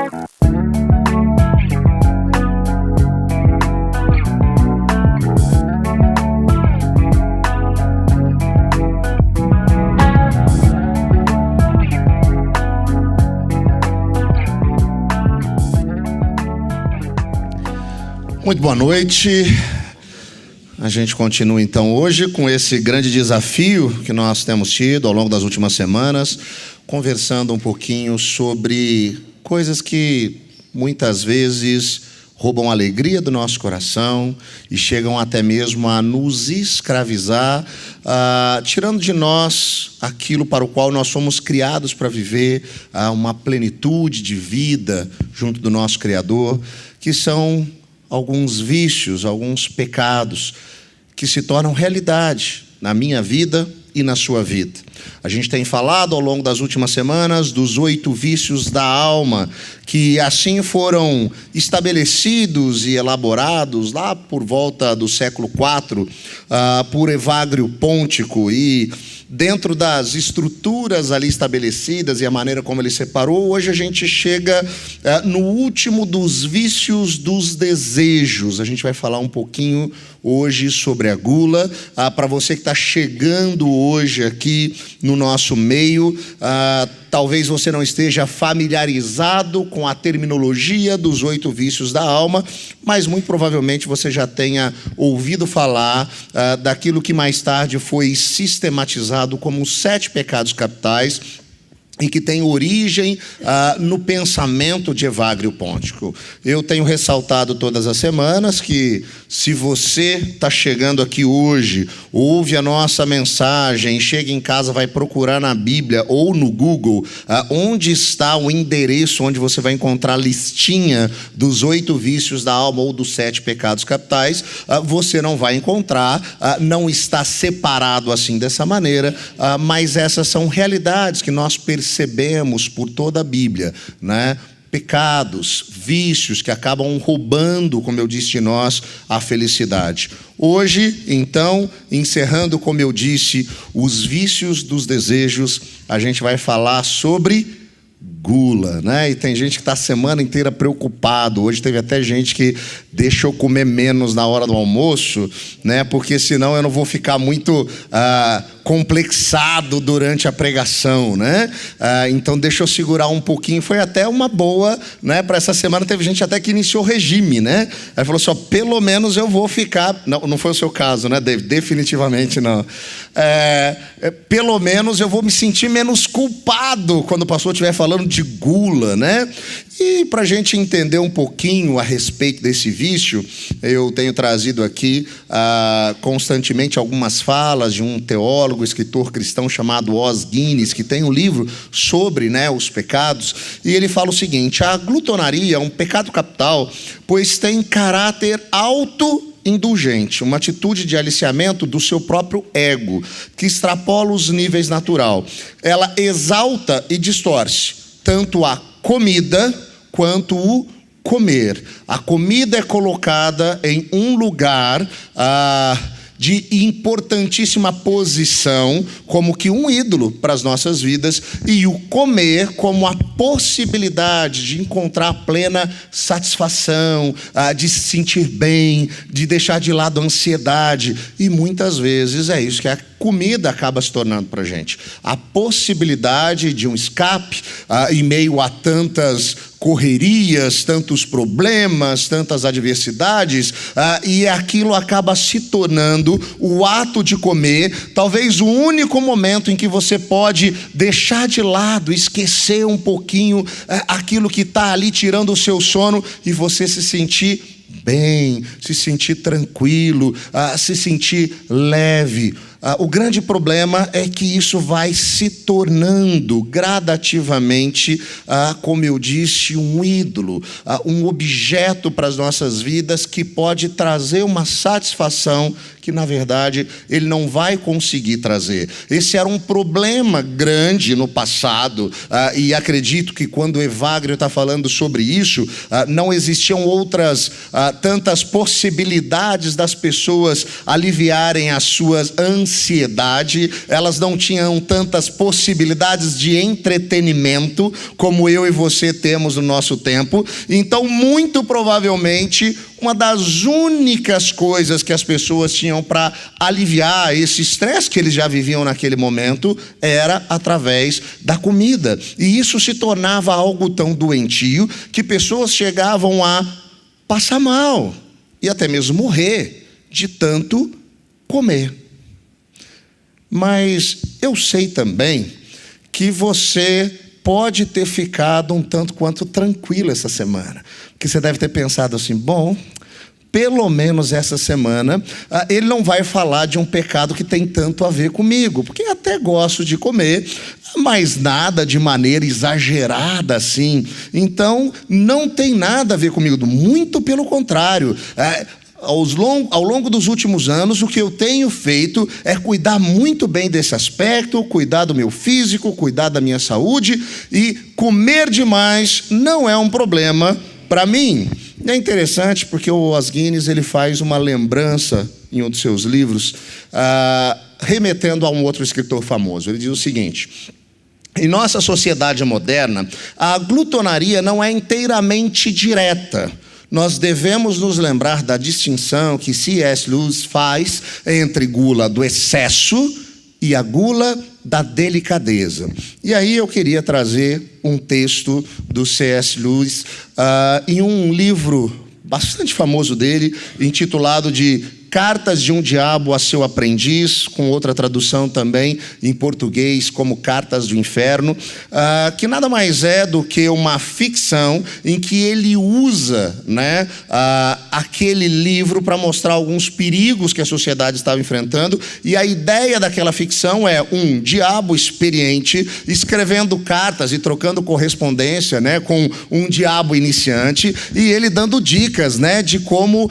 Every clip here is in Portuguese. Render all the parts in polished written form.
Muito boa noite. A gente continua então hoje com esse grande desafio que nós temos tido ao longo das últimas semanas, conversando um pouquinho sobre coisas que muitas vezes roubam a alegria do nosso coração e chegam até mesmo a nos escravizar, tirando de nós aquilo para o qual nós fomos criados para viver, uma plenitude de vida junto do nosso Criador, que são alguns vícios, alguns pecados que se tornam realidade na minha vida e na sua vida. A gente tem falado ao longo das últimas semanas dos 8 vícios da alma, que assim foram estabelecidos e elaborados lá por volta do século IV por Evagrio Pontico, e dentro das estruturas ali estabelecidas e a maneira como ele separou, hoje a gente chega no último dos vícios dos desejos. A gente vai falar um pouquinho hoje sobre a gula. Para você que está chegando hoje aqui no nosso meio, talvez você não esteja familiarizado com a terminologia dos 8 vícios da alma, mas muito provavelmente você já tenha ouvido falar daquilo que mais tarde foi sistematizado como os 7 pecados capitais, e que tem origem no pensamento de Evagrio Pontico. Eu tenho ressaltado todas as semanas que, se você está chegando aqui hoje, ouve a nossa mensagem, chega em casa, vai procurar na Bíblia ou no Google onde está o endereço onde você vai encontrar a listinha dos 8 vícios da alma ou dos 7 pecados capitais, você não vai encontrar, não está separado assim dessa maneira, mas essas são realidades que nós percebemos por toda a Bíblia, né? Pecados, vícios que acabam roubando, como eu disse de nós, a felicidade. Hoje, então, encerrando, como eu disse, os vícios dos desejos, a gente vai falar sobre gula, né? E tem gente que está a semana inteira preocupado. Hoje teve até gente que deixa eu comer menos na hora do almoço, né? Porque senão eu não vou ficar muito complexado durante a pregação, né? Então deixa eu segurar um pouquinho. Foi até uma boa, né? Para essa semana teve gente até que iniciou regime, né? Aí falou só, pelo menos eu vou ficar. Não foi o seu caso, né, David? Definitivamente não. Pelo menos eu vou me sentir menos culpado quando o pastor estiver falando de gula, né? E para a gente entender um pouquinho a respeito desse vício, eu tenho trazido aqui constantemente algumas falas de um teólogo, escritor cristão chamado Os Guinness, que tem um livro sobre, né, os pecados, e ele fala o seguinte: a glutonaria é um pecado capital, pois tem caráter autoindulgente, uma atitude de aliciamento do seu próprio ego, que extrapola os níveis natural. Ela exalta e distorce tanto a comida quanto o comer. A comida é colocada em um lugar de importantíssima posição, como que um ídolo para as nossas vidas, e o comer como a possibilidade de encontrar plena satisfação, de se sentir bem, de deixar de lado a ansiedade, e muitas vezes é isso que a comida acaba se tornando para a gente. A possibilidade de um escape em meio a tantas correrias, tantos problemas, tantas adversidades, e aquilo acaba se tornando o ato de comer, talvez o único momento em que você pode deixar de lado, esquecer um pouquinho aquilo que está ali tirando o seu sono e você se sentir bem, se sentir tranquilo, se sentir leve. O grande problema é que isso vai se tornando gradativamente, como eu disse, um ídolo, um objeto para as nossas vidas que pode trazer uma satisfação que, na verdade, ele não vai conseguir trazer. Esse era um problema grande no passado, e acredito que quando Evagrio está falando sobre isso, não existiam outras tantas possibilidades das pessoas aliviarem a sua ansiedade, elas não tinham tantas possibilidades de entretenimento como eu e você temos no nosso tempo. Então, muito provavelmente, uma das únicas coisas que as pessoas tinham para aliviar esse estresse que eles já viviam naquele momento era através da comida. E isso se tornava algo tão doentio que pessoas chegavam a passar mal e até mesmo morrer de tanto comer. Mas eu sei também que você pode ter ficado um tanto quanto tranquilo essa semana. Porque você deve ter pensado assim, bom, pelo menos essa semana, ele não vai falar de um pecado que tem tanto a ver comigo, porque eu até gosto de comer, mas nada de maneira exagerada assim. Então, não tem nada a ver comigo, muito pelo contrário. Ao longo dos últimos anos, o que eu tenho feito é cuidar muito bem desse aspecto, cuidar do meu físico, cuidar da minha saúde, e comer demais não é um problema para mim. É interessante porque o Os Guinness ele faz uma lembrança em um dos seus livros, remetendo a um outro escritor famoso. Ele diz o seguinte: em nossa sociedade moderna, a glutonaria não é inteiramente direta. Nós devemos nos lembrar da distinção que C.S. Lewis faz entre gula do excesso e a gula da delicadeza. E aí eu queria trazer um texto do C.S. Lewis em um livro bastante famoso dele, intitulado de Cartas de um Diabo a Seu Aprendiz, com outra tradução também em português como Cartas do Inferno, que nada mais é do que uma ficção em que ele usa, aquele livro para mostrar alguns perigos que a sociedade estava enfrentando, e a ideia daquela ficção é um diabo experiente escrevendo cartas e trocando correspondência com um diabo iniciante, e ele dando dicas de como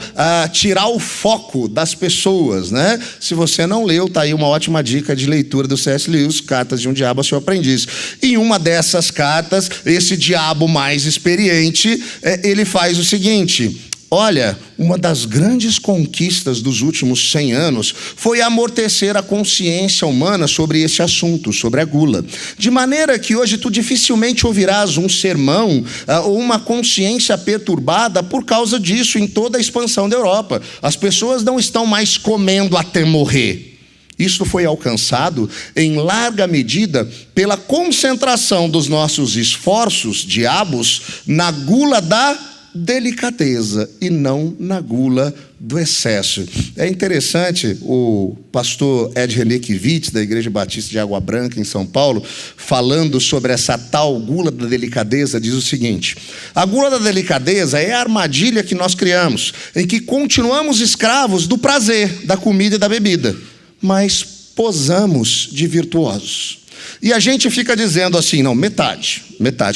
tirar o foco das pessoas, Se você não leu, tá aí uma ótima dica de leitura do C.S. Lewis, Cartas de um Diabo a Seu Aprendiz. Em uma dessas cartas, esse diabo mais experiente, ele faz o seguinte: olha, uma das grandes conquistas dos últimos 100 anos foi amortecer a consciência humana sobre esse assunto, sobre a gula. De maneira que hoje tu dificilmente ouvirás um sermão ou uma consciência perturbada por causa disso em toda a expansão da Europa. As pessoas não estão mais comendo até morrer. Isso foi alcançado em larga medida pela concentração dos nossos esforços, diabos, na gula da delicadeza e não na gula do excesso. É interessante, o pastor Ed René Kivitz, da Igreja Batista de Água Branca, em São Paulo, falando sobre essa tal gula da delicadeza, diz o seguinte: a gula da delicadeza é a armadilha que nós criamos, em que continuamos escravos do prazer, da comida e da bebida, mas posamos de virtuosos. E a gente fica dizendo assim, não, metade,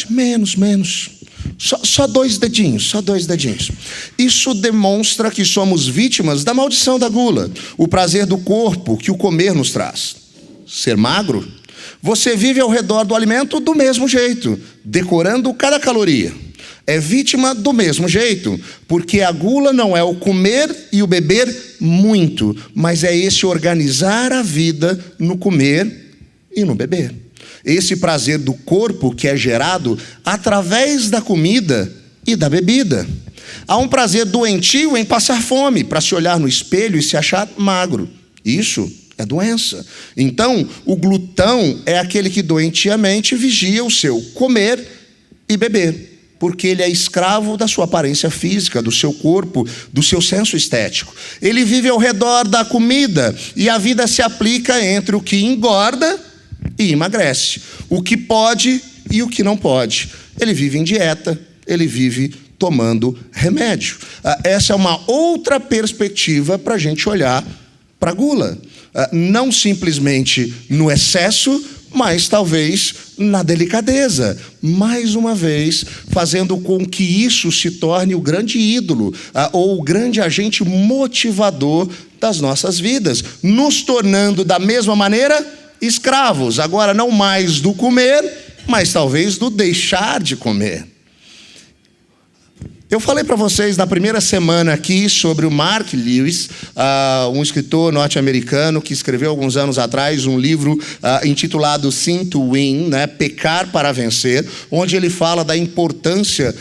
menos. Só 2 dedinhos, só 2 dedinhos. Isso demonstra que somos vítimas da maldição da gula, o prazer do corpo que o comer nos traz. Ser magro? Você vive ao redor do alimento do mesmo jeito, decorando cada caloria. É vítima do mesmo jeito, porque a gula não é o comer e o beber muito, mas é esse organizar a vida no comer e no beber. Esse prazer do corpo que é gerado através da comida e da bebida. Há um prazer doentio em passar fome, para se olhar no espelho e se achar magro. Isso é doença. Então, o glutão é aquele que doentiamente vigia o seu comer e beber, porque ele é escravo da sua aparência física, do seu corpo, do seu senso estético. Ele vive ao redor da comida e a vida se aplica entre o que engorda e emagrece, o que pode e o que não pode. Ele vive em dieta, ele vive tomando remédio. Essa é uma outra perspectiva para a gente olhar para a gula. Não simplesmente no excesso, mas talvez na delicadeza. Mais uma vez, fazendo com que isso se torne o grande ídolo, ou o grande agente motivador das nossas vidas, nos tornando da mesma maneira escravos, agora não mais do comer, mas talvez do deixar de comer. Eu falei para vocês na primeira semana aqui sobre o Mark Lewis, um escritor norte-americano que escreveu alguns anos atrás um livro intitulado Sin to Win, né? Pecar para Vencer, onde ele fala da importância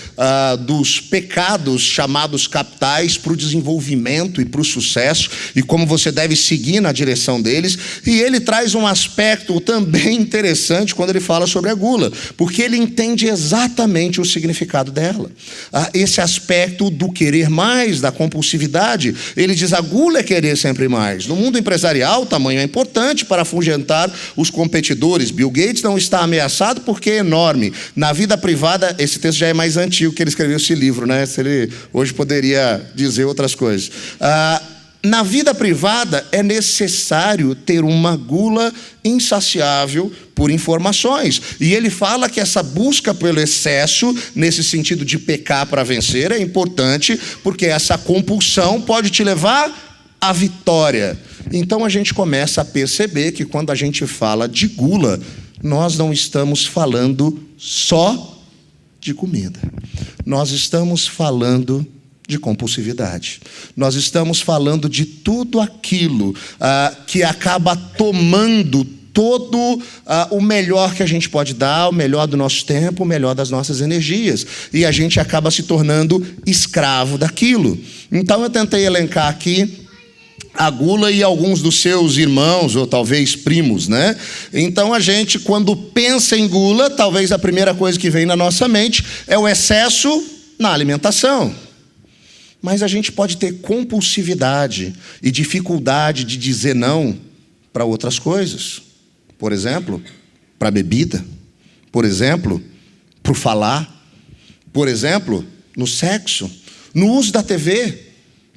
dos pecados chamados capitais para o desenvolvimento e para o sucesso e como você deve seguir na direção deles. E ele traz um aspecto também interessante quando ele fala sobre a gula, porque ele entende exatamente o significado dela. Esse aspecto do querer mais, da compulsividade. Ele diz: a gula é querer sempre mais. No mundo empresarial, o tamanho é importante para afugentar os competidores. Bill Gates não está ameaçado porque é enorme. Na vida privada, esse texto já é mais antigo que ele escreveu esse livro, né? Ele hoje poderia dizer outras coisas. Na vida privada é necessário ter uma gula insaciável por informações. E ele fala que essa busca pelo excesso, nesse sentido de pecar para vencer, é importante, porque essa compulsão pode te levar à vitória. Então a gente começa a perceber que quando a gente fala de gula, nós não estamos falando só de comida. Nós estamos falando de compulsividade. Nós estamos falando de tudo aquilo que acaba tomando todo o melhor que a gente pode dar, o melhor do nosso tempo, o melhor das nossas energias. E a gente acaba se tornando escravo daquilo. Então eu tentei elencar aqui a gula e alguns dos seus irmãos, ou talvez primos, né? Então a gente, quando pensa em gula, talvez a primeira coisa que vem na nossa mente é o excesso na alimentação. Mas a gente pode ter compulsividade e dificuldade de dizer não para outras coisas. Por exemplo, para a bebida. Por exemplo, para o falar. Por exemplo, no sexo. No uso da TV.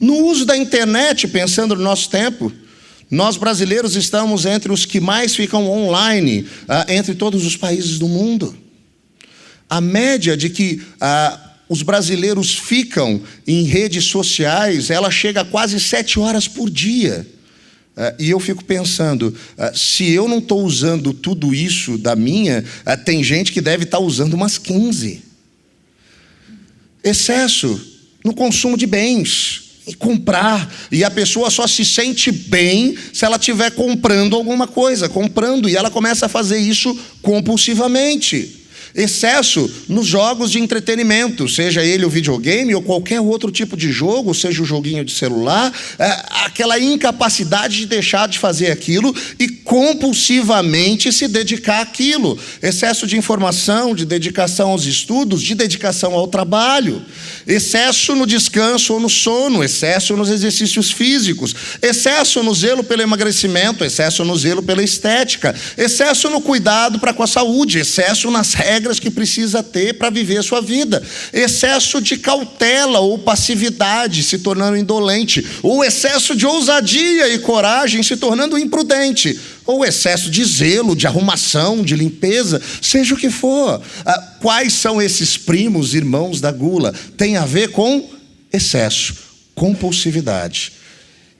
No uso da internet, pensando no nosso tempo. Nós brasileiros estamos entre os que mais ficam online entre todos os países do mundo. A média de que os brasileiros ficam em redes sociais, ela chega a quase 7 horas por dia. E eu fico pensando, se eu não estou usando tudo isso da minha, tem gente que deve estar usando umas 15. Excesso no consumo de bens. E comprar. E a pessoa só se sente bem se ela estiver comprando alguma coisa. Comprando. E ela começa a fazer isso compulsivamente. Excesso nos jogos de entretenimento, seja ele o videogame ou qualquer outro tipo de jogo, seja o joguinho de celular, aquela incapacidade de deixar de fazer aquilo e compulsivamente se dedicar àquilo. Excesso de informação, de dedicação aos estudos, de dedicação ao trabalho. Excesso no descanso ou no sono, excesso nos exercícios físicos, excesso no zelo pelo emagrecimento, excesso no zelo pela estética, excesso no cuidado para com a saúde, excesso nas regras que precisa ter para viver a sua vida, excesso de cautela ou passividade se tornando indolente, ou excesso de ousadia e coragem se tornando imprudente, ou excesso de zelo, de arrumação, de limpeza, seja o que for. Quais são esses primos, irmãos da gula? Tem a ver com excesso, compulsividade.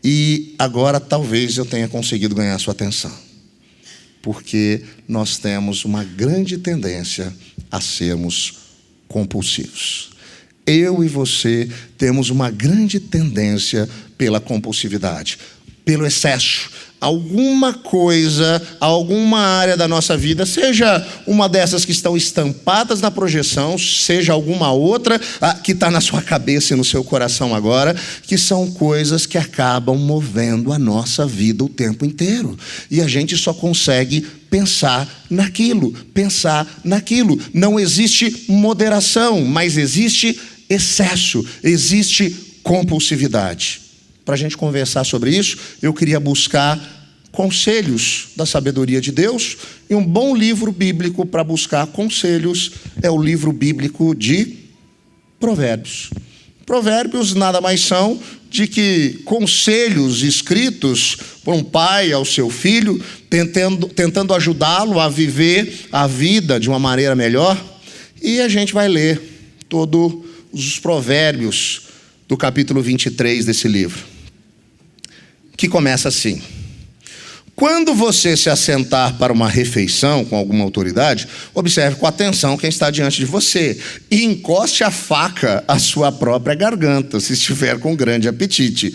E agora talvez eu tenha conseguido ganhar sua atenção. Porque nós temos uma grande tendência a sermos compulsivos. Eu e você temos uma grande tendência pela compulsividade, pelo excesso. Alguma coisa, alguma área da nossa vida, seja uma dessas que estão estampadas na projeção, seja alguma outra que está na sua cabeça e no seu coração agora, que são coisas que acabam movendo a nossa vida o tempo inteiro. E a gente só consegue pensar naquilo. Não existe moderação, mas existe excesso, existe compulsividade. Para a gente conversar sobre isso, eu queria buscar conselhos da sabedoria de Deus, e um bom livro bíblico para buscar conselhos é o livro bíblico de Provérbios. Provérbios nada mais são de que conselhos escritos por um pai ao seu filho, tentando ajudá-lo a viver a vida de uma maneira melhor. E a gente vai ler todos os provérbios do capítulo 23 desse livro, que começa assim: quando você se assentar para uma refeição com alguma autoridade, observe com atenção quem está diante de você e encoste a faca à sua própria garganta, se estiver com grande apetite.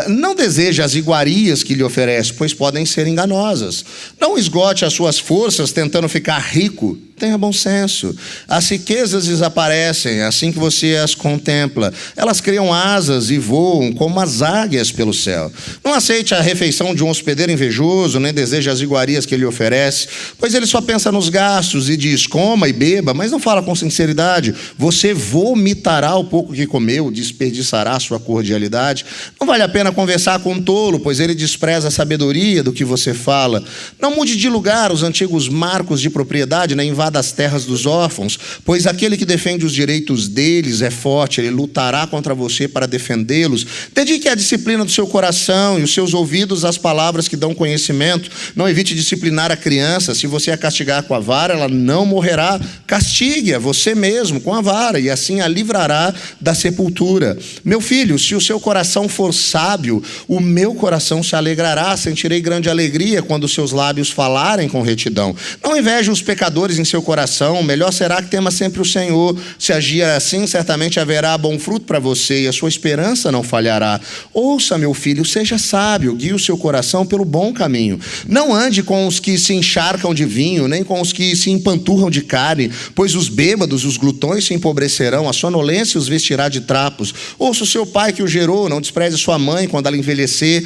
Não deseje as iguarias que lhe oferece, pois podem ser enganosas. Não esgote as suas forças tentando ficar rico. Tenha bom senso. As riquezas desaparecem assim que você as contempla. Elas criam asas e voam como as águias pelo céu. Não aceite a refeição de um hospedeiro invejoso, nem deseje as iguarias que ele oferece, pois ele só pensa nos gastos e diz: coma e beba, mas não fala com sinceridade. Você vomitará o pouco que comeu, desperdiçará sua cordialidade. Não vale a pena conversar com um tolo, pois ele despreza a sabedoria do que você fala. Não mude de lugar os antigos marcos de propriedade, nem invada das terras dos órfãos, pois aquele que defende os direitos deles é forte, ele lutará contra você para defendê-los. Dedique a disciplina do seu coração e os seus ouvidos às palavras que dão conhecimento. Não evite disciplinar a criança. Se você a castigar com a vara, ela não morrerá. Castigue-a você mesmo com a vara, e assim a livrará da sepultura. Meu filho, se o seu coração for sábio, o meu coração se alegrará. Sentirei grande alegria quando seus lábios falarem com retidão. Não inveje os pecadores em seu coração, melhor será que tema sempre o Senhor. Se agir assim, certamente haverá bom fruto para você e a sua esperança não falhará. Ouça, meu filho, seja sábio, guie o seu coração pelo bom caminho. Não ande com os que se encharcam de vinho, nem com os que se empanturram de carne, pois os bêbados e os glutões se empobrecerão, a sonolência os vestirá de trapos. Ouça o seu pai que o gerou, não despreze sua mãe quando ela envelhecer.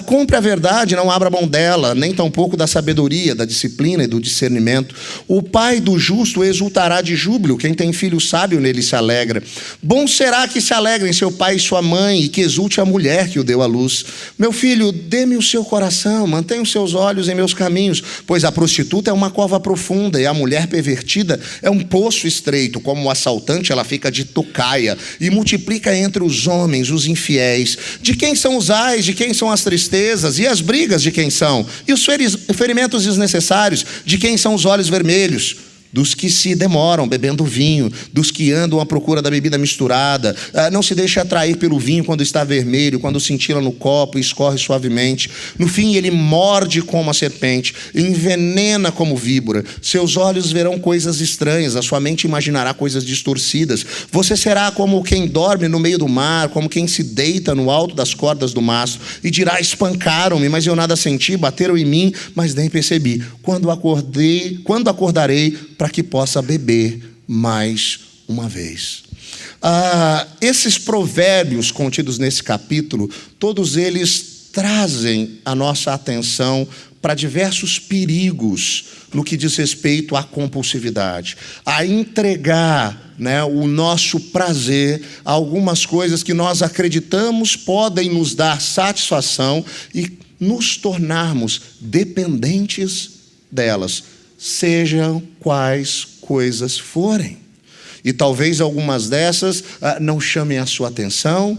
Compre a verdade, não abra mão dela, nem tampouco da sabedoria, da disciplina e do discernimento. O pai do justo exultará de júbilo, quem tem filho sábio nele se alegra. Bom será que se alegrem seu pai e sua mãe, e que exulte a mulher que o deu à luz. Meu filho, dê-me o seu coração, mantenha os seus olhos em meus caminhos, pois a prostituta é uma cova profunda, e a mulher pervertida é um poço estreito. Como o assaltante, ela fica de tocaia, e multiplica entre os homens os infiéis. De quem são os ais, de quem são as tristezas, e as brigas de quem são? E os ferimentos desnecessários, de quem são os olhos vermelhos? Dos que se demoram bebendo vinho, dos que andam à procura da bebida misturada. Não se deixe atrair pelo vinho quando está vermelho, quando cintila no copo e escorre suavemente. No fim ele morde como a serpente, envenena como víbora. Seus olhos verão coisas estranhas, a sua mente imaginará coisas distorcidas. Você será como quem dorme no meio do mar, como quem se deita no alto das cordas do mastro, e dirá: espancaram-me, mas eu nada senti, bateram em mim, mas nem percebi. Quando acordarei, para que possa beber mais uma vez. Esses provérbios contidos nesse capítulo, todos eles trazem a nossa atenção para diversos perigos no que diz respeito à compulsividade, a entregar, o nosso prazer a algumas coisas que nós acreditamos podem nos dar satisfação e nos tornarmos dependentes delas, sejam quais coisas forem. E talvez algumas dessas não chamem a sua atenção,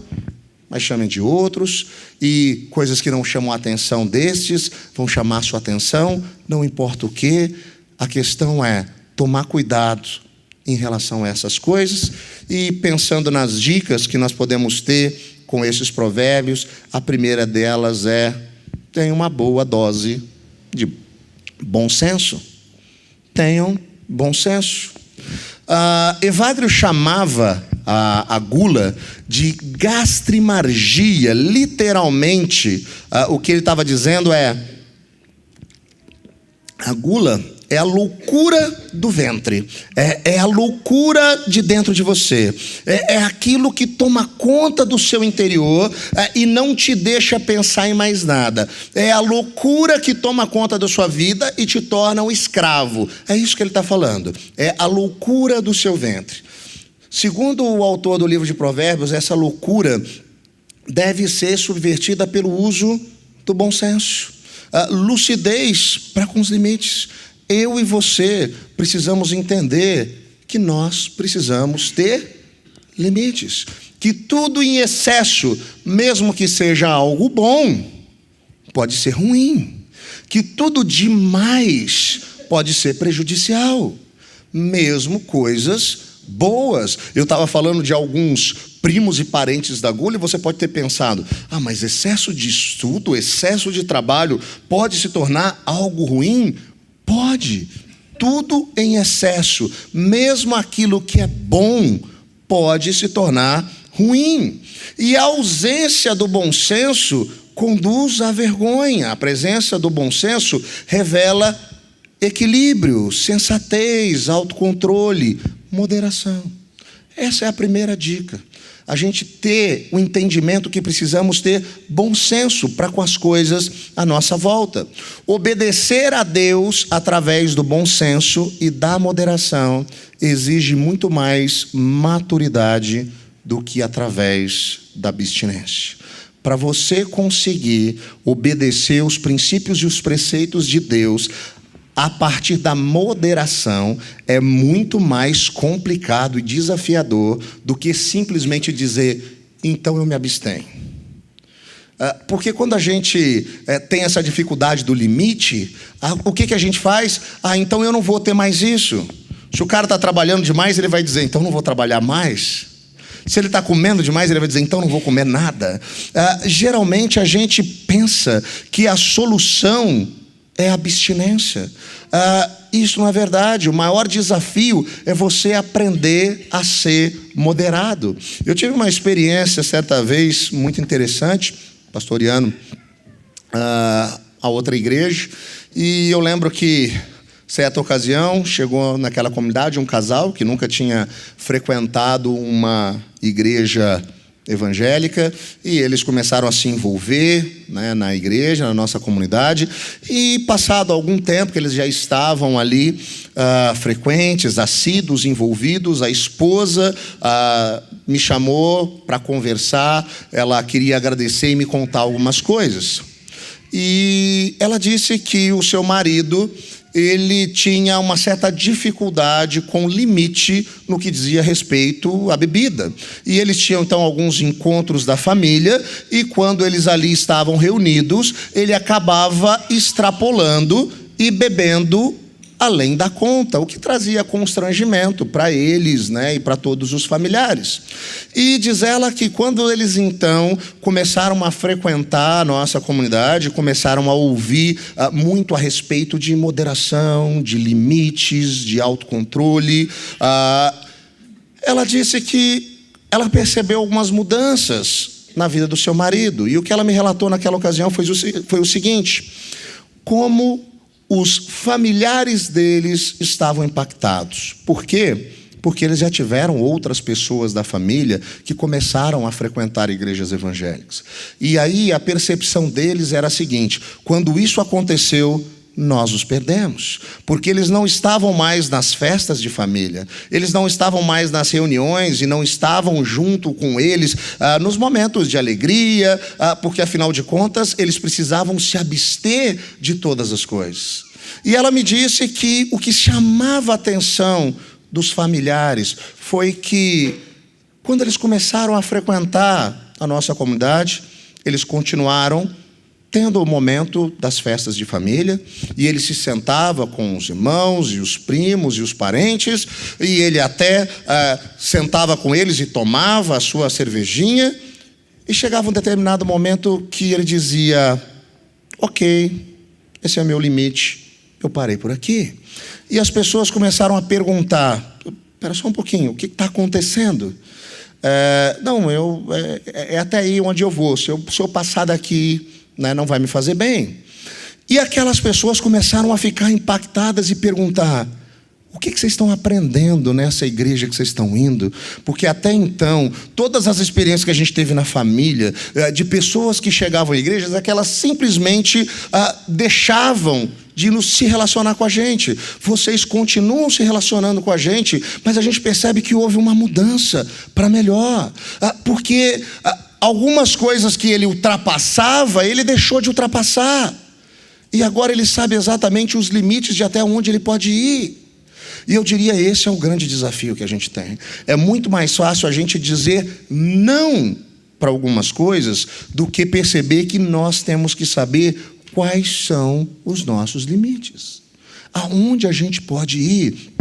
mas chamem de outros, e coisas que não chamam a atenção destes vão chamar a sua atenção, não importa o que. A questão é tomar cuidado em relação a essas coisas. E pensando nas dicas que nós podemos ter com esses provérbios, a primeira delas é: tenha uma boa dose de bom senso. Tenham bom senso. Evagrio chamava a gula de gastrimargia. Literalmente, o que ele estava dizendo é: a gula é a loucura do ventre, é a loucura de dentro de você, é aquilo que toma conta do seu interior e não te deixa pensar em mais nada. É a loucura que toma conta da sua vida e te torna um escravo. É isso que ele está falando, é a loucura do seu ventre. Segundo o autor do livro de Provérbios, essa loucura deve ser subvertida pelo uso do bom senso, lucidez para com os limites. Eu e você precisamos entender que nós precisamos ter limites, que tudo em excesso, mesmo que seja algo bom, pode ser ruim. Que tudo demais pode ser prejudicial, mesmo coisas boas. Eu estava falando de alguns primos e parentes da gula, e você pode ter pensado, mas excesso de estudo, excesso de trabalho pode se tornar algo ruim? Pode. Tudo em excesso, mesmo aquilo que é bom, pode se tornar ruim. E a ausência do bom senso conduz à vergonha. A presença do bom senso revela equilíbrio, sensatez, autocontrole, moderação. Essa é a primeira dica. A gente ter o entendimento que precisamos ter bom senso para com as coisas à nossa volta. Obedecer a Deus através do bom senso e da moderação exige muito mais maturidade do que através da abstinência. Para você conseguir obedecer os princípios e os preceitos de Deus a partir da moderação, é muito mais complicado e desafiador do que simplesmente dizer, então eu me abstenho. Porque quando a gente tem essa dificuldade do limite, o que a gente faz? Então eu não vou ter mais isso. Se o cara está trabalhando demais, ele vai dizer, então não vou trabalhar mais. Se ele está comendo demais, ele vai dizer, então não vou comer nada. Geralmente a gente pensa que a solução é a abstinência. Isso não é verdade. O maior desafio é você aprender a ser moderado. Eu tive uma experiência certa vez muito interessante, pastoreando a outra igreja, e eu lembro que certa ocasião chegou naquela comunidade um casal que nunca tinha frequentado uma igreja evangélica, e eles começaram a se envolver, na igreja, na nossa comunidade, e passado algum tempo que eles já estavam ali frequentes, assíduos, envolvidos, a esposa me chamou para conversar, ela queria agradecer e me contar algumas coisas. E ela disse que o seu marido, ele tinha uma certa dificuldade com limite no que dizia respeito à bebida. E eles tinham, então, alguns encontros da família, e quando eles ali estavam reunidos, ele acabava extrapolando e bebendo além da conta, o que trazia constrangimento para eles, e para todos os familiares. E diz ela que quando eles então começaram a frequentar a nossa comunidade, começaram a ouvir muito a respeito de moderação, de limites, de autocontrole, ela disse que ela percebeu algumas mudanças na vida do seu marido, e o que ela me relatou naquela ocasião foi o seguinte: como os familiares deles estavam impactados. Por quê? Porque eles já tiveram outras pessoas da família que começaram a frequentar igrejas evangélicas. E aí a percepção deles era a seguinte: quando isso aconteceu, nós os perdemos, porque eles não estavam mais nas festas de família, eles não estavam mais nas reuniões e não estavam junto com eles nos momentos de alegria, porque afinal de contas eles precisavam se abster de todas as coisas. E ela me disse que o que chamava a atenção dos familiares foi que quando eles começaram a frequentar a nossa comunidade, eles continuaram tendo o momento das festas de família, e ele se sentava com os irmãos e os primos e os parentes, e ele até sentava com eles e tomava a sua cervejinha, e chegava um determinado momento que ele dizia, ok, esse é o meu limite, eu parei por aqui. E as pessoas começaram a perguntar, espera só um pouquinho, o que está acontecendo? Não, é até aí onde eu vou, se eu passar daqui, não vai me fazer bem. E aquelas pessoas começaram a ficar impactadas e perguntar, o que vocês estão aprendendo nessa igreja que vocês estão indo? Porque até então, todas as experiências que a gente teve na família, de pessoas que chegavam à igreja, é que elas simplesmente deixavam de se relacionar com a gente. Vocês continuam se relacionando com a gente, mas a gente percebe que houve uma mudança para melhor. Porque algumas coisas que ele ultrapassava, ele deixou de ultrapassar. E agora ele sabe exatamente os limites de até onde ele pode ir. E eu diria esse é o grande desafio que a gente tem. É muito mais fácil a gente dizer não para algumas coisas do que perceber que nós temos que saber quais são os nossos limites. Aonde a gente pode ir?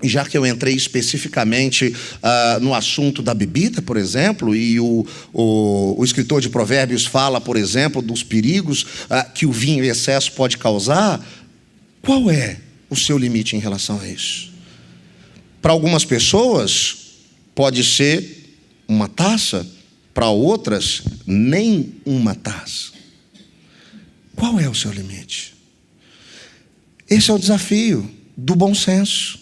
E já que eu entrei especificamente no assunto da bebida, por exemplo, e o escritor de Provérbios fala, por exemplo, dos perigos que o vinho em excesso pode causar, qual é o seu limite em relação a isso? Para algumas pessoas, pode ser uma taça, para outras, nem uma taça. Qual é o seu limite? Esse é o desafio do bom senso.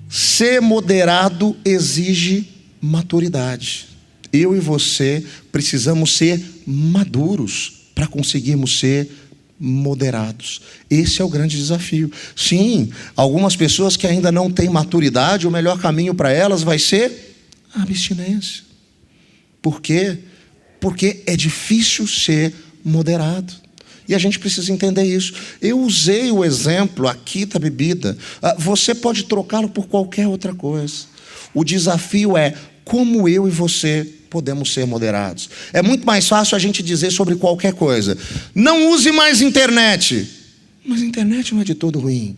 Ser moderado exige maturidade. Eu e você precisamos ser maduros para conseguirmos ser moderados. Esse é o grande desafio. Sim, algumas pessoas que ainda não têm maturidade, o melhor caminho para elas vai ser a abstinência. Por quê? Porque é difícil ser moderado. E a gente precisa entender isso. Eu usei o exemplo aqui da bebida. Você pode trocá-lo por qualquer outra coisa. O desafio é como eu e você podemos ser moderados. É muito mais fácil a gente dizer sobre qualquer coisa: não use mais internet. Mas a internet não é de todo ruim.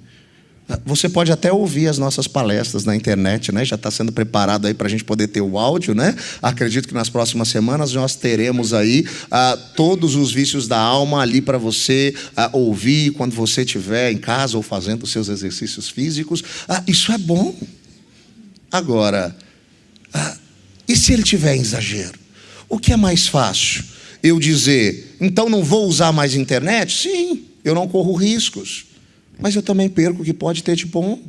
Você pode até ouvir as nossas palestras na internet, né? Já está sendo preparado aí para a gente poder ter o áudio, né? Acredito que nas próximas semanas nós teremos aí todos os vícios da alma ali para você ouvir quando você estiver em casa ou fazendo os seus exercícios físicos. Isso é bom. Agora, e se ele tiver em exagero? O que é mais fácil? Eu dizer, então não vou usar mais internet? Sim, eu não corro riscos. Mas eu também perco o que pode ter de bom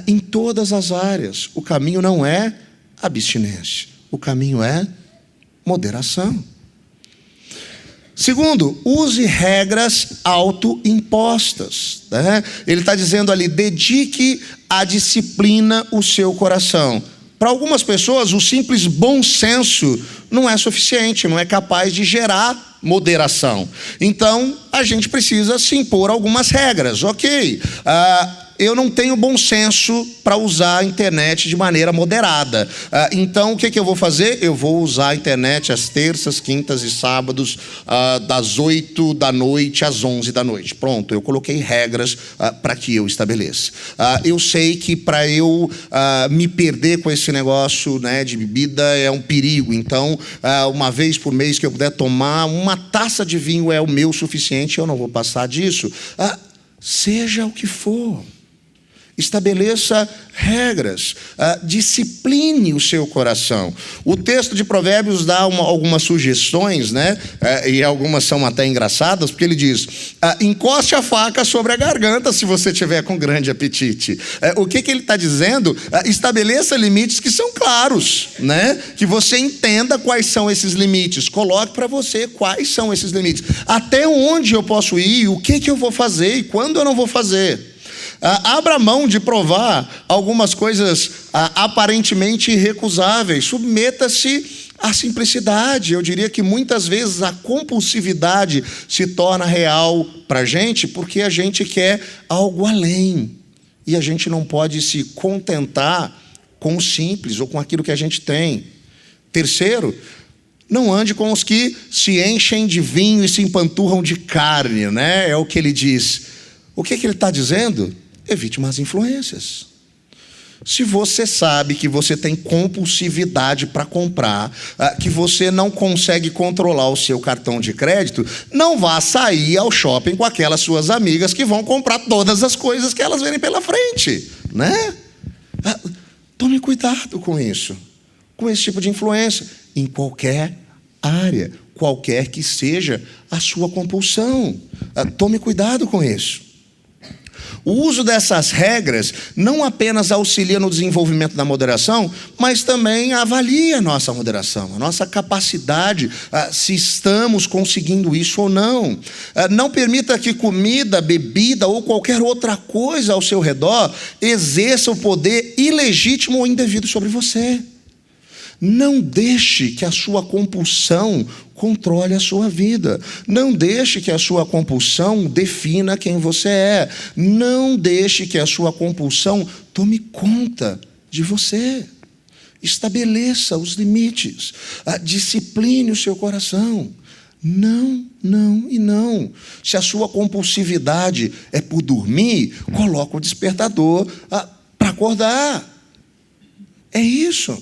em todas as áreas. O caminho não é abstinência. O caminho é moderação. Segundo, use regras autoimpostas. Né? Ele está dizendo ali, dedique à disciplina o seu coração. Para algumas pessoas, o simples bom senso não é suficiente, não é capaz de gerar moderação. Então, a gente precisa se impor algumas regras. Ok, eu não tenho bom senso para usar a internet de maneira moderada. Então, o que eu vou fazer? Eu vou usar a internet às terças, quintas e sábados, das 8 da noite às 11 da noite. Pronto, eu coloquei regras para que eu estabeleça. Eu sei que para eu me perder com esse negócio, né, de bebida é um perigo. Então, uma vez por mês que eu puder tomar uma taça de vinho é o meu suficiente, eu não vou passar disso. Seja o que for. Estabeleça regras, discipline o seu coração. O texto de Provérbios dá algumas sugestões, né? E algumas são até engraçadas, porque ele diz, encoste a faca sobre a garganta se você tiver com grande apetite. O que ele está dizendo? Estabeleça limites que são claros, né? Que você entenda quais são esses limites. Coloque para você quais são esses limites. Até onde eu posso ir, o que eu vou fazer e quando eu não vou fazer. Abra mão de provar algumas coisas aparentemente irrecusáveis. Submeta-se à simplicidade. Eu diria que muitas vezes a compulsividade se torna real para a gente porque a gente quer algo além. E a gente não pode se contentar com o simples ou com aquilo que a gente tem. Terceiro, não ande com os que se enchem de vinho e se empanturram de carne, né? É o que ele diz. O que ele está dizendo? Evite más influências. Se você sabe que você tem compulsividade para comprar, que você não consegue controlar o seu cartão de crédito, não vá sair ao shopping com aquelas suas amigas que vão comprar todas as coisas que elas verem pela frente, né? Tome cuidado com isso, com esse tipo de influência, em qualquer área, qualquer que seja a sua compulsão. Tome cuidado com isso. O uso dessas regras não apenas auxilia no desenvolvimento da moderação, mas também avalia a nossa moderação, a nossa capacidade, se estamos conseguindo isso ou não. Não permita que comida, bebida ou qualquer outra coisa ao seu redor exerça o poder ilegítimo ou indevido sobre você. Não deixe que a sua compulsão controle a sua vida. Não deixe que a sua compulsão defina quem você é. Não deixe que a sua compulsão tome conta de você. Estabeleça os limites. Discipline o seu coração. Não, não e não. Se a sua compulsividade é por dormir, coloca o despertador para acordar. É isso.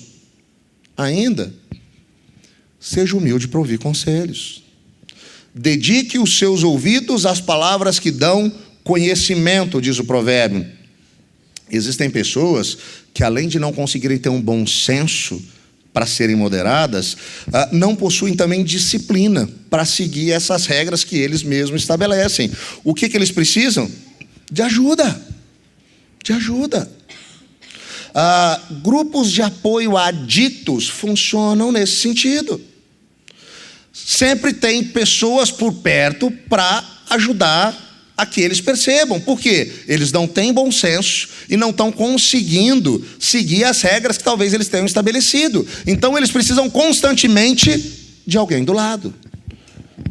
Ainda, seja humilde para ouvir conselhos. Dedique os seus ouvidos às palavras que dão conhecimento, diz o provérbio. Existem pessoas que, além de não conseguirem ter um bom senso para serem moderadas, não possuem também disciplina para seguir essas regras que eles mesmos estabelecem. O que eles precisam? De ajuda. De ajuda. Grupos de apoio a aditos funcionam nesse sentido. Sempre tem pessoas por perto para ajudar a que eles percebam. Por quê? Eles não têm bom senso e não estão conseguindo seguir as regras que talvez eles tenham estabelecido. Então eles precisam constantemente de alguém do lado.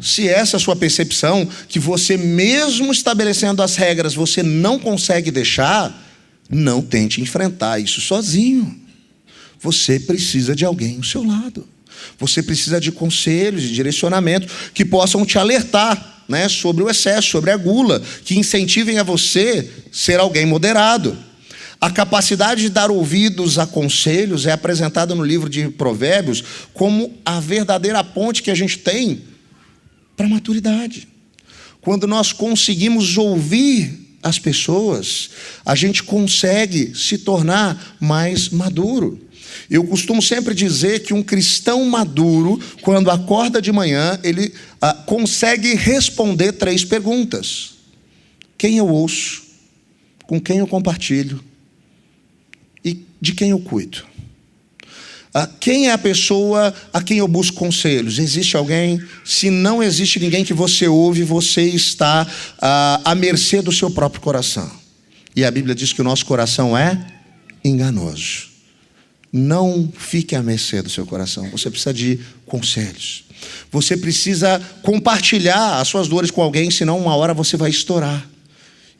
Se essa é a sua percepção, que você mesmo estabelecendo as regras, você não consegue deixar, não tente enfrentar isso sozinho. Você precisa de alguém ao seu lado. Você precisa de conselhos, de direcionamento que possam te alertar, sobre o excesso, sobre a gula, que incentivem a você ser alguém moderado. A capacidade de dar ouvidos a conselhos é apresentada no livro de Provérbios como a verdadeira ponte que a gente tem para a maturidade. Quando nós conseguimos ouvir as pessoas, a gente consegue se tornar mais maduro. Eu costumo sempre dizer que um cristão maduro, quando acorda de manhã, ele consegue responder 3 perguntas: quem eu ouço, com quem eu compartilho e de quem eu cuido. Quem é a pessoa a quem eu busco conselhos? Existe alguém? Se não existe ninguém que você ouve, você está à mercê do seu próprio coração. E a Bíblia diz que o nosso coração é enganoso. Não fique à mercê do seu coração. Você precisa de conselhos. Você precisa compartilhar as suas dores com alguém, senão uma hora você vai estourar.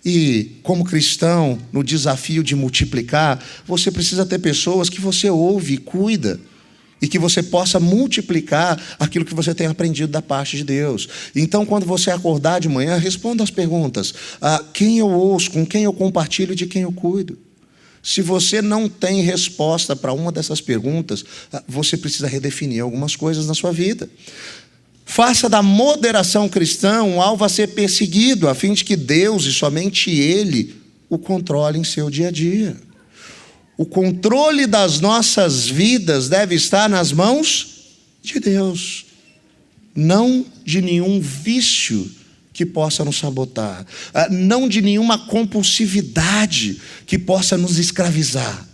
E como cristão, no desafio de multiplicar, você precisa ter pessoas que você ouve e cuida, e que você possa multiplicar aquilo que você tem aprendido da parte de Deus. Então, quando você acordar de manhã, responda as perguntas: quem eu ouço, com quem eu compartilho e de quem eu cuido. Se você não tem resposta para uma dessas perguntas, você precisa redefinir algumas coisas na sua vida. Faça da moderação cristã um alvo a ser perseguido, a fim de que Deus e somente Ele o controle em seu dia a dia. O controle das nossas vidas deve estar nas mãos de Deus, não de nenhum vício que possa nos sabotar, não de nenhuma compulsividade que possa nos escravizar.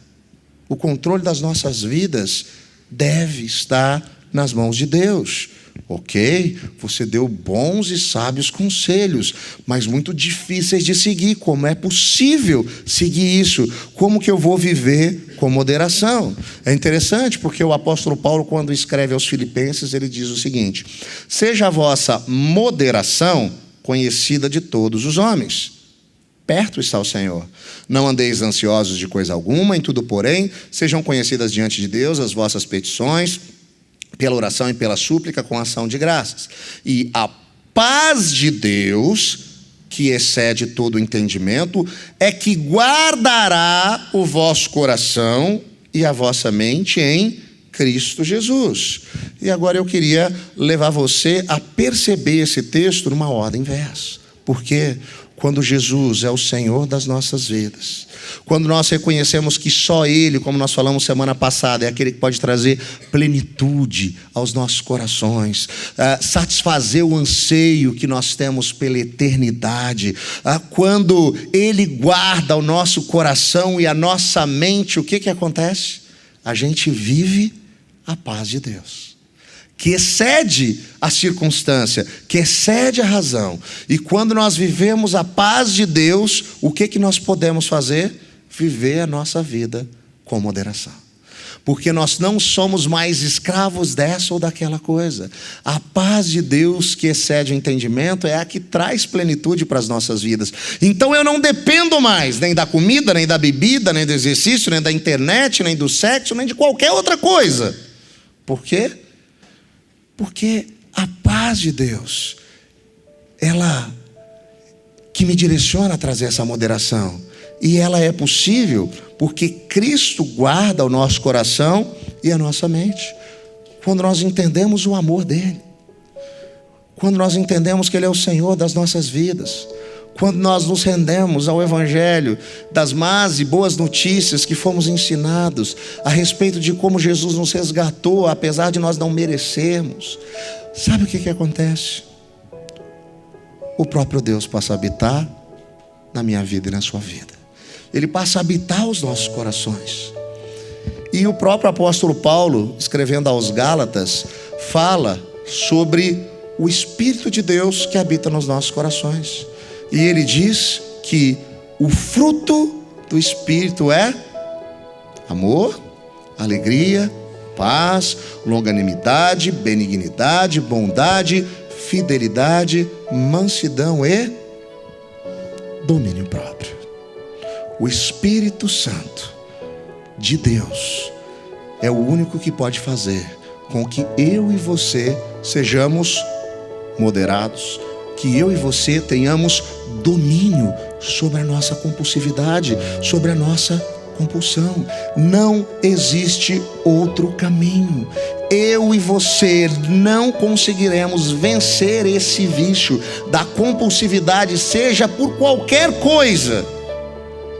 O controle das nossas vidas deve estar nas mãos de Deus. Ok, você deu bons e sábios conselhos, mas muito difíceis de seguir. Como é possível seguir isso? Como que eu vou viver com moderação? É interessante porque o apóstolo Paulo, quando escreve aos Filipenses, ele diz o seguinte: seja a vossa moderação conhecida de todos os homens. Perto está o Senhor. Não andeis ansiosos de coisa alguma, em tudo, porém, sejam conhecidas diante de Deus as vossas petições, pela oração e pela súplica, com ação de graças. E a paz de Deus, que excede todo o entendimento, é que guardará o vosso coração e a vossa mente em Cristo Jesus. E agora eu queria levar você a perceber esse texto numa ordem inversa. Porque quando Jesus é o Senhor das nossas vidas, quando nós reconhecemos que só Ele, como nós falamos semana passada, é aquele que pode trazer plenitude aos nossos corações, satisfazer o anseio que nós temos pela eternidade, quando Ele guarda o nosso coração e a nossa mente, o que acontece? A gente vive a paz de Deus, que excede a circunstância, que excede a razão. E quando nós vivemos a paz de Deus, o que nós podemos fazer? Viver a nossa vida com moderação. porque nós não somos mais escravos dessa ou daquela coisa. A paz de Deus, que excede o entendimento, é a que traz plenitude para as nossas vidas. Então eu não dependo mais nem da comida, nem da bebida, nem do exercício, nem da internet, nem do sexo, nem de qualquer outra coisa. Por quê? Porque a paz de Deus, ela que me direciona a trazer essa moderação. E ela é possível porque Cristo guarda o nosso coração e a nossa mente. Quando nós entendemos o amor dele. Quando nós entendemos que ele é o Senhor das nossas vidas. Quando nós nos rendemos ao Evangelho, das más e boas notícias que fomos ensinados a respeito de como Jesus nos resgatou, apesar de nós não merecermos. Sabe o que acontece? O próprio Deus passa a habitar na minha vida e na sua vida. Ele passa a habitar os nossos corações. E o próprio apóstolo Paulo, escrevendo aos Gálatas, fala sobre o Espírito de Deus que habita nos nossos corações. E ele diz que o fruto do Espírito é amor, alegria, paz, longanimidade, benignidade, bondade, fidelidade, mansidão e domínio próprio. O Espírito Santo de Deus é o único que pode fazer com que eu e você sejamos moderados, que eu e você tenhamos domínio sobre a nossa compulsividade, sobre a nossa compulsão. Não existe outro caminho. Eu e você não conseguiremos vencer esse vício da compulsividade, seja por qualquer coisa,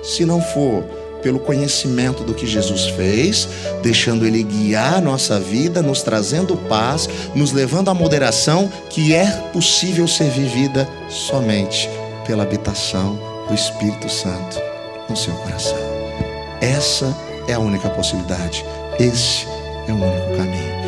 se não for pelo conhecimento do que Jesus fez, deixando ele guiar a nossa vida, nos trazendo paz, nos levando à moderação, que é possível ser vivida somente pela habitação do Espírito Santo no seu coração. Essa é a única possibilidade. Esse é o único caminho.